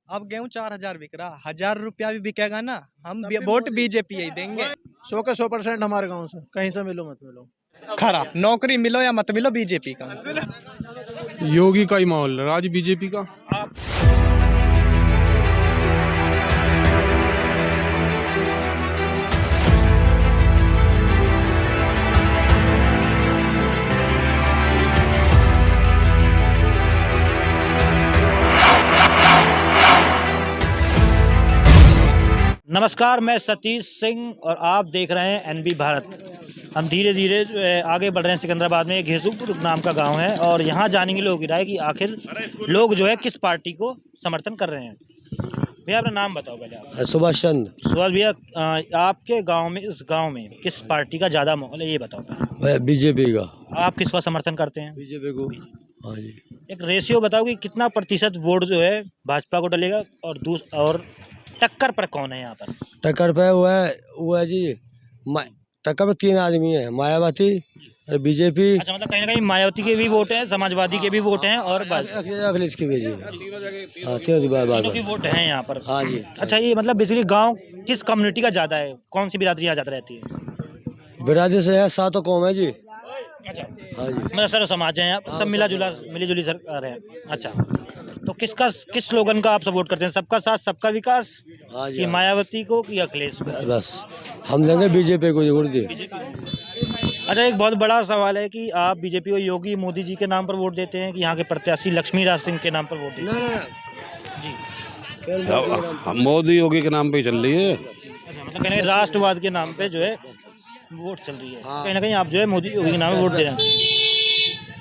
अब गेहूं 4,000 बिक रहा, 1,000 रुपया भी बिकेगा ना, हम वोट बीजेपी ही देंगे। 100 के 100% हमारे गांव से, कहीं से मिलो मत मिलो। खरा नौकरी मिलो या मत मिलो, बीजेपी का। योगी का ही माहौल है, आज बीजेपी का। नमस्कार, मैं सतीश सिंह और आप देख रहे हैं एनबी भारत। हम धीरे धीरे जो है आगे बढ़ रहे हैं। सिकंदराबाद में एक घेसूपुर नाम का गांव है और यहाँ जानेंगे लोगों की राय कि आखिर लोग जो है किस पार्टी को समर्थन कर रहे हैं। भैया अपना नाम बताओ पहले आप। सुभाष चंद्र। सुभाष भैया, आपके गांव में, इस गांव में किस पार्टी का ज़्यादा माहौल है ये बताओ पहले। बीजेपी का। आप किसका समर्थन करते हैं? बीजेपी को। हाँ जी। एक रेशियो बताओ कि कितना प्रतिशत वोट जो है भाजपा को डलेगा और टक्कर पर कौन है यहाँ पर? टक्कर पे वो है जी, टक्कर पे 3 आदमी है, मायावती और बीजेपी। अच्छा, मतलब कहीं ना कहीं मायावती के भी वोट हैं, समाजवादी के भी वोट हैं और अखिलेश की भी जी। हाँ, तीनों की वोट हैं यहाँ पर। हाँ जी। अच्छा, ये मतलब बेसिकली गांव किस कम्युनिटी का ज़्यादा है? कौन सी बिरादरी यहाँ ज़्यादा रहती है? बिरादरी से है, 7 कौम है जी। अच्छा, हाँ जी। मतलब सर समाज है यहाँ पर, सब मिली जुली सरकार है। अच्छा, तो किस स्लोगन का आप सपोर्ट करते हैं? सबका साथ सबका विकास, हाँ जी। कि मायावती को कि अखिलेश को? बस हम देंगे बीजेपी को वोट दिए। अच्छा, एक बहुत बड़ा सवाल है कि आप बीजेपी को योगी मोदी जी के नाम पर वोट देते हैं कि यहाँ के प्रत्याशी लक्ष्मी राज सिंह के नाम पर वोट देते हैं? हम मोदी योगी के नाम पे ही चल रही है। अच्छा, मतलब कहीं राष्ट्रवाद के नाम पे जो है वोट चल रही है। कहीं ना कहीं आप जो है मोदी योगी के नाम पे वोट दे रहे हैं।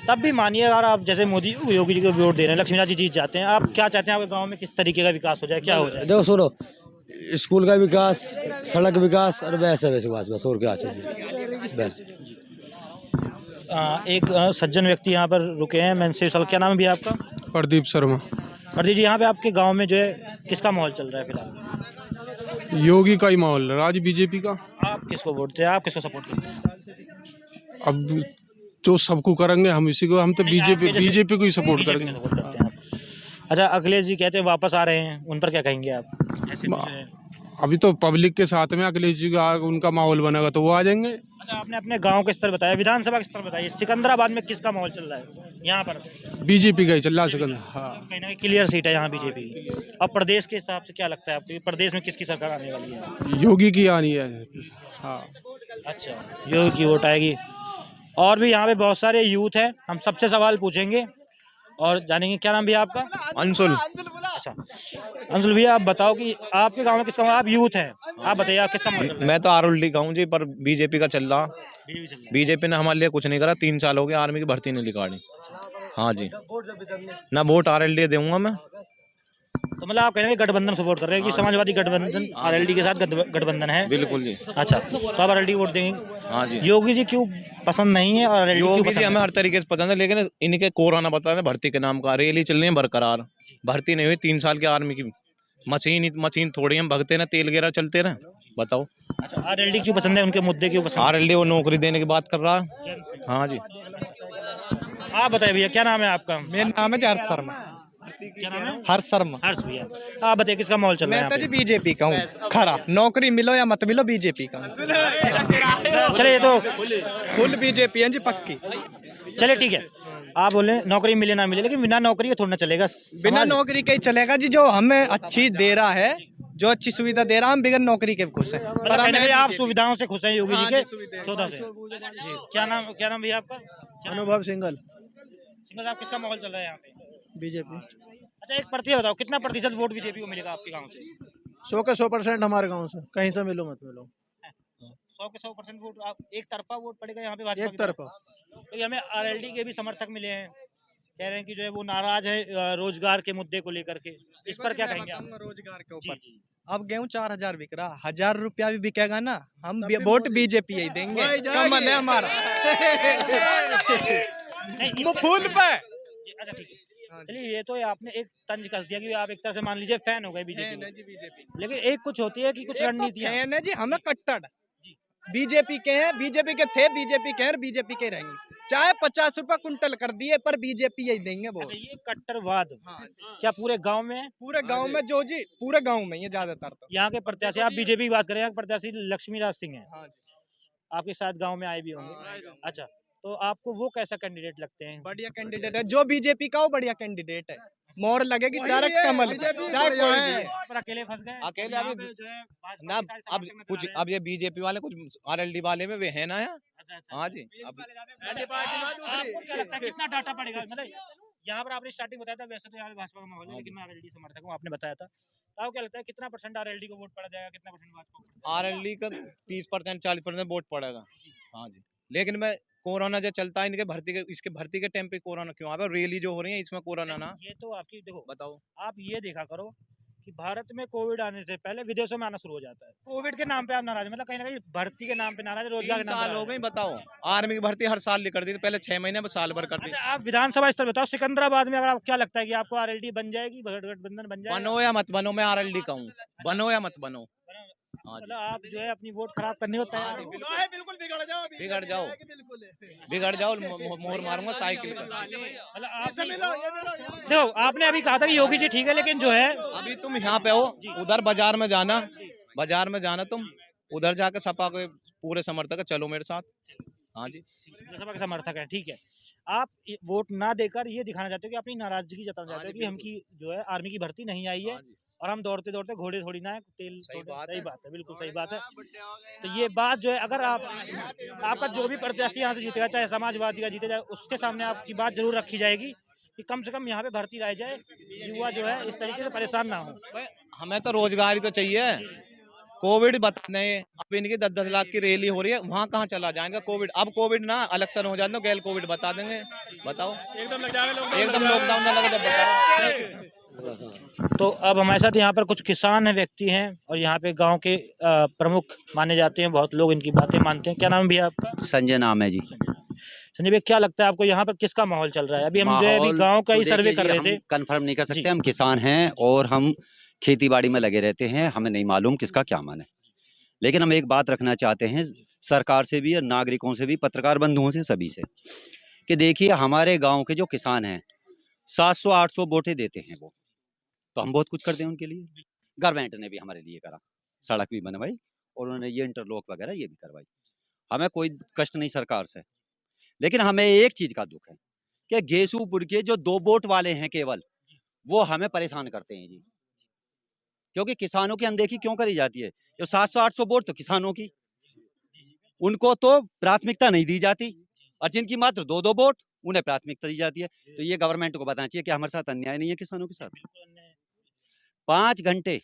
तब भी मानिए, अगर आप जैसे मोदी योगी जी को वोट दे रहे हैं, लक्ष्मीनाथ जी जीत जाते हैं, आप क्या चाहते हैं आपके गांव में किस तरीके का विकास हो जाए, क्या हो जाए? देखो सुनो, स्कूल का विकास, सड़क विकास और वैसे बस और क्या चाहिए बस। एक सज्जन व्यक्ति यहाँ पर रुके हैं, मैं इनसे सवाल, क्या नाम है भैया आपका? प्रदीप शर्मा। प्रदीप जी, यहाँ पे आपके गाँव में जो है किसका माहौल चल रहा है फिलहाल? योगी का ही माहौल है, आज बीजेपी का। आप किसको वोट देते हैं, आप किसको सपोर्ट करते हैं? अब जो सबको करेंगे हम इसी को, हम तो बीजेपी को ही सपोर्ट करेंगे। अच्छा, अखिलेश जी कहते हैं वापस आ रहे हैं, उन पर क्या कहेंगे आप? ऐसे अभी तो पब्लिक के साथ में अखिलेश जी का उनका माहौल बनेगा तो वो आ जाएंगे। अच्छा, आपने अपने गांव के स्तर बताया, विधानसभा के स्तर बताइए, सिकंदराबाद में किसका माहौल चल रहा है यहाँ पर? बीजेपी का ही चल रहा है सिकंदर। हाँ, कहीं ना कहीं क्लियर सीट है यहाँ बीजेपी। अब प्रदेश के हिसाब से क्या लगता है आपको, प्रदेश में किसकी सरकार आने वाली है? योगी की आनी है। हाँ। अच्छा, योगी की वोट आएगी। और भी यहाँ पे बहुत सारे यूथ हैं, हम सबसे सवाल पूछेंगे और जानेंगे। क्या नाम भैया आपका? अंशुल। अच्छा, अंशुल भैया, आप बताओ कि आपके गांव में किसका, आप यूथ हैं, आप बताइए आप किसका? मैं तो आरओल्डी का हूँ जी, पर बीजेपी का चल रहा। बीजेपी ने हमारे लिए कुछ नहीं करा, 3 साल हो गए, आर्मी की भर्ती नहीं निकाली। हाँ जी, ना वोट आरएलडी दूंगा मैं। तो मतलब आप कह रहे हैं गठबंधन सपोर्ट कर रहे हैं कि समाजवादी गठबंधन आरएलडी के साथ गठबंधन है? बिल्कुल जी। अच्छा, तो आप आरएलडी वोट देंगे? हाँ जी। योगी जी क्यों पसंद नहीं है और योगी जी हमें हर तरीके से पसंद है, लेकिन इनके कोरोना बता रहे भर्ती के नाम का रैली चल रही है बरकरार, भर्ती नहीं हुई। 3 साल की आर्मी की मशीन थोड़ी हम भगते ना, तेल गिरा चलते रहे, बताओ। अच्छा, आरएलडी क्यों पसंद है, उनके मुद्दे क्यों पसंद? आरएलडी वो नौकरी देने की बात कर रहा है। हाँ जी। आप बताइए भैया, क्या नाम है आपका? मेरा नाम है हर्ष शर्मा। क्या नाम है? हर्ष शर्मा। हर्ष भैया, आप बताइए किसका माहौल चल रहा है? मैं तो जी बीजेपी का हूँ। खरा नौकरी मिलो या मत मिलो, बीजेपी का। चलिए, ये तो फुल बीजेपी है जी, पक्की। चलिए ठीक है, आप बोले नौकरी मिले ना मिले, लेकिन बिना नौकरी के थोड़ा ना चलेगा। बिना नौकरी के ही चलेगा जी, जो हमें अच्छी दे रहा है, जो अच्छी सुविधा दे रहा है, हम बिना नौकरी के खुश हैं। आप सुविधाओं से खुश हैं योगी जी के? 14 से जी। क्या नाम भैया आपका? अनुभव सिंगल। आप किसका माहौल चल रहा है यहाँ पे? बीजेपी। अच्छा, एक प्रतिशत बताओ, कितना प्रतिशत वोट बीजेपी को मिलेगा आपके गाँव से? 100 के 100% हमारे गांव से, कहीं से मिलो मत मिलो। 100 के 100% वोट, आप एक तरफा वोट पड़ेगा यहाँ पे भाजपा एक तरफा। तो हमें आरएलडी के भी समर्थक मिले हैं, कह रहे हैं कि जो है वो नाराज है रोजगार के मुद्दे को लेकर के। इस पर क्या कहेंगे आप? रोजगार के ऊपर अब गेहूं 4,000 बिक रहा, 1,000 रुपया भी बिकेगा ना, हम वोट बीजेपी ही देंगे। कमल है हमारा। फूल पे। अच्छा ठीक है, चलिए, ये तो आपने एक तंज कस दिया कि आप एक तरह से मान लीजिए फैन हो गए बीजेपी, लेकिन एक कुछ होती है कि कुछ रणनीतियां है जी, हमें कट्टर बीजेपी के हैं, बीजेपी के थे, बीजेपी के हैं, बीजेपी के रहेंगे। चाहे 50 रुपए कुंटल कर दिए पर बीजेपी यही देंगे वो। अच्छा, ये कट्टरवाद हाँ, क्या पूरे गांव में है? पूरे गांव में जो जी पूरे गांव में ये ज्यादातर तो। यहाँ के प्रत्याशी, आप बीजेपी की बात करें, यहाँ के प्रत्याशी लक्ष्मी राज सिंह है, हाँ, आपके साथ गांव में आए भी हाँ, होंगे। अच्छा, तो आपको वो कैसा कैंडिडेट लगते हैं? बढ़िया कैंडिडेट है जो बीजेपी का, वो बढ़िया कैंडिडेट है। मोहर लगेगी डायरेक्ट कमल पे, चाहे कोई भी है। पर अकेले फंस गए अकेले यहाँ अभी पे जो है भाजपा ना के सारे अब समर्थक नजर कुछ आ रहे हैं। अब ये बीजेपी वाले कुछ आरएलडी वाले में वे है ना यार। अच्छा, अच्छा। हाँ जी अब आपको क्या लगता है कितना डाटा पड़ेगा? मतलब यहाँ पर आपने स्टार्टिंग बताया था, वैसे तो यहाँ पे भाजपा का माहौल है, लेकिन मैं आरएलडी समर्थक हूँ, आपने बताया था। तो आपको क्या लगता है कितना परसेंट आरएलडी को वोट पड़ा जाएगा, कितना परसेंट भाजपा को? आरएलडी का 30% 40% वोट पड़ेगा। हाँ जी, लेकिन मैं कोरोना जो चलता है इनके भर्ती के, इसके भर्ती के टाइम पे कोरोना क्यों आ रहा है? रैली जो हो रही है इसमें कोरोना ना, ये तो आपकी देखो, बताओ। आप ये देखा करो कि भारत में कोविड आने से पहले विदेशों में आना शुरू हो जाता है। कोविड के नाम पे आप नाराज, मतलब कहीं ना कहीं भर्ती के नाम पे नाराज, रोजगार 3 के नाम पे साल हो नाराज गए हैं। बताओ, आर्मी की भर्ती हर साल कर दी थी, पहले 6 महीने में साल भर कर दी। अच्छा, आप विधानसभा स्तर बताओ, सिकंदराबाद में अगर आप क्या लगता है कि आपको आरएलडी बन जाएगी, गठबंधन बन जाएगा? बनो या मत बनो, मैं आरएलडी का हूँ, बनो या मत बनो। हाँ जी, मतलब आप जो है अपनी वोट खराब करने को तैयार हो? बिल्कुल बिगड़ जाओ, बिगड़ जाओ, बिगड़ जाओ, मोहर मारूंगा साइकिल का। मतलब आप देखो, आपने अभी कहा था कि योगी जी ठीक है, लेकिन जो है अभी तुम यहाँ पे हो, उधर बाजार में जाना, बाजार में जाना तुम, उधर जाकर सपा के पूरे समर्थक है, चलो मेरे साथ। हाँ जी, सपा के समर्थक है, ठीक है। आप वोट ना देकर ये दिखाना चाहते हो कि अपनी नाराजगी जताना चाहते हो कि हमकी जो है आर्मी की भर्ती नहीं आई है, हाँ जी, और हम दौड़ते दौड़ते घोड़े थोड़ी ना है, तेल सही थोड़े- बात सही है। बात है, बिल्कुल सही बात है। तो ये बात जो है, अगर आप आपका जो भी प्रत्याशी यहाँ से जीतेगा, चाहे समाजवादी का जीते, चाहे उसके सामने आपकी बात जरूर रखी जाएगी कि कम से कम यहाँ पे भर्ती लाई जाए, युवा जो है इस तरीके से परेशान ना हो। भाई, हमें तो रोजगार ही तो चाहिए। कोविड बताने, अब इनकी 10-10 लाख की रैली हो रही है, वहाँ कहाँ चला जाएगा कोविड? अब कोविड ना इलेक्शन हो जाए तो गैल कोविड बता देंगे, बताओ। एकदम लॉकडाउन ना लगे जब बताओ। तो अब हमारे साथ यहाँ पर कुछ किसान व्यक्ति हैं, और यहाँ पे गांव के प्रमुख माने जाते हैं, बहुत लोग इनकी बातें मानते हैं। क्या नाम है भैया आपका? संजय नाम है जी। संजय भैया, क्या लगता है आपको यहाँ पर किसका माहौल चल रहा है? अभी हम जो है अभी माहौल गांव का तो ही सर्वे देखिए कर जी, रहे हम थे। कंफर्म नहीं कर सकते, जी। हम किसान हैं और हम खेती बाड़ी में लगे रहते हैं, हमें नहीं मालूम किसका क्या मन है। लेकिन हम एक बात रखना चाहते हैं सरकार से भी और नागरिकों से भी, पत्रकार बंधुओं से, सभी से, कि देखिए हमारे गांव के जो किसान हैं 700-800 वोटें देते हैं वो, तो हम बहुत कुछ करते हैं उनके लिए। गवर्नमेंट ने भी हमारे लिए करा, सड़क भी बनवाई और उन्होंने ये इंटरलॉक वगैरह ये भी करवाई, हमें कोई कष्ट नहीं सरकार से। लेकिन हमें एक चीज का दुख है कि गेसूपुर के जो 2 वोट वाले हैं केवल, वो हमें परेशान करते हैं जी। क्योंकि किसानों की अनदेखी क्यों करी जाती है? जो 700-800 वोट तो किसानों की, उनको तो प्राथमिकता नहीं दी जाती, और जिनकी मात्र 2-2 वोट उन्हें प्राथमिकता दी जाती है। तो ये गवर्नमेंट को बताना चाहिए कि हमारे साथ अन्याय नहीं है किसानों के साथ। 5 घंटे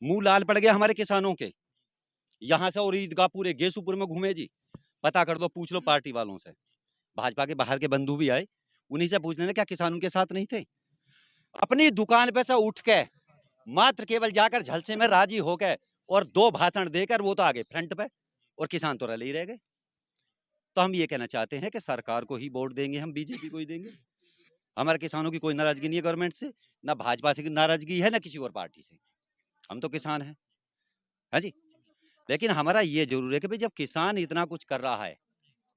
मुंह लाल पड़ गया हमारे किसानों के, यहाँ से और ईदगाह पूरे गेसूपुर में घूमे जी, पता कर दो, पूछ लो पार्टी वालों से, भाजपा के बाहर के बंधु भी आए, उन्हीं से पूछ लेना क्या किसान उनके साथ नहीं थे? अपनी दुकान पे से उठ के मात्र केवल जाकर झलसे में राजी हो गए और 2 भाषण देकर वो तो आगे फ्रंट पे, और किसान तो रले ही रह गए। तो हम ये कहना चाहते हैं कि सरकार को ही वोट देंगे, हम बीजेपी को ही देंगे। हमारे किसानों की कोई नाराजगी नहीं है गवर्नमेंट से, ना भाजपा से नाराजगी है, ना किसी और पार्टी से, हम तो किसान हैं, हाँ जी। लेकिन हमारा ये जरूर है कि भाई जब किसान इतना कुछ कर रहा है,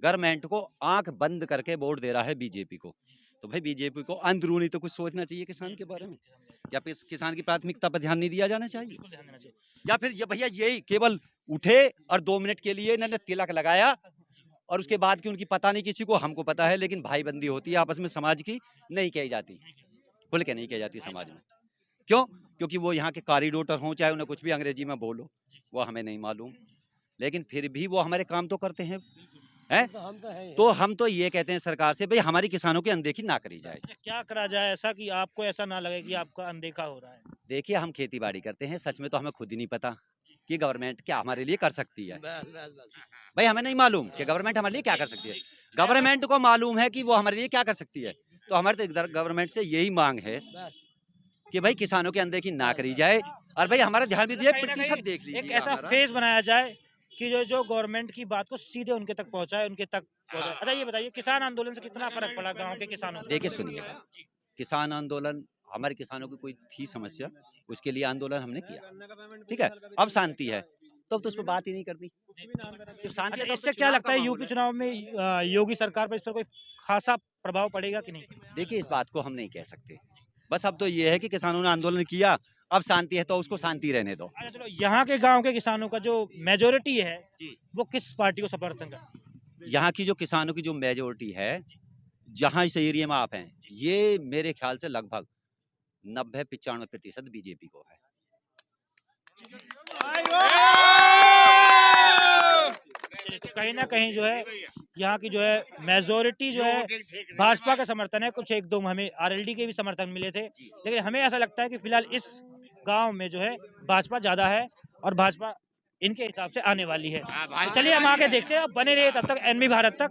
गवर्नमेंट को आंख बंद करके वोट दे रहा है बीजेपी को, तो भाई बीजेपी को अंदरूनी तो कुछ सोचना चाहिए किसान के बारे में। या फिर किसान की प्राथमिकता पर ध्यान नहीं दिया जाना चाहिए? या फिर ये भैया यही केवल उठे और 2 मिनट के लिए इन्होंने तिलक लगाया, और उसके बाद की उनकी पता नहीं किसी को, हमको पता है, लेकिन भाई बंदी होती है आपस में समाज की, नहीं कही जाती, खुल के नहीं कही जाती समाज में। क्यों? क्योंकि वो यहाँ के कॉरिडोर हों, चाहे उन्हें कुछ भी अंग्रेजी में बोलो, वो हमें नहीं मालूम, लेकिन फिर भी वो हमारे काम तो करते हैं, हैं? तो हम तो ये कहते हैं सरकार से, भाई हमारी किसानों की अनदेखी ना करी जाए। क्या करा जाए ऐसा कि आपको ऐसा ना लगे कि आपका अनदेखा हो रहा है? देखिए हम खेती बाड़ी करते हैं, सच में तो हमें खुद ही नहीं पता कि गवर्नमेंट क्या हमारे लिए कर सकती है। भाई हमें नहीं मालूम कि गवर्नमेंट हमारे लिए क्या कर सकती है। गवर्नमेंट को मालूम है कि वो हमारे लिए क्या कर सकती है। तो हमारे तो गवर्नमेंट से यही मांग है कि भाई किसानों की अनदेखी ना करी जाए, और भाई हमारा ध्यान भी दिए, प्रतिशत देख लीजिए। एक ऐसा फेज बनाया जाए कि जो गवर्नमेंट की बात को सीधे उनके तक पहुंचाए, उनके तक पहुंचाए। अच्छा ये बताइए, किसान आंदोलन से कितना फर्क पड़ा गांव के किसानों को? देखिए सुनिए, किसान आंदोलन, हमारे किसानों की कोई थी समस्या, उसके लिए आंदोलन हमने किया, ठीक है, अब शांति है, तो अब तो उस पर बात ही नहीं करनी। तो शांति अच्छा, है तो इससे अब तो क्या चुनाव लगता का है माहौल यूपी चुनाव में योगी सरकार पर इस पर कोई खासा प्रभाव पड़ेगा कि नहीं? देखिए इस बात को हम नहीं कह सकते, बस अब तो ये है कि किसानों ने आंदोलन किया, अब शांति है तो उसको शांति रहने दो। अच्छा चलो, यहाँ के गांव के किसानों का जो मेजोरिटी है जी। वो किस पार्टी को समर्थन करती है? यहाँ की जो किसानों की जो मेजोरिटी है, जहाँ इस एरिया में आप हैं, ये मेरे ख्याल से लगभग 90-95% बीजेपी को है। चलिए, तो कहीं ना कहीं जो है यहाँ की जो है मेजोरिटी जो है भाजपा का समर्थन है। कुछ एक दो हमें आरएलडी के भी समर्थन मिले थे, लेकिन हमें ऐसा लगता है कि फिलहाल इस गांव में जो है भाजपा ज्यादा है और भाजपा इनके हिसाब से आने वाली है। तो चलिए हम आगे देखते हैं, बने रहिए तब तक एनबी भारत तक।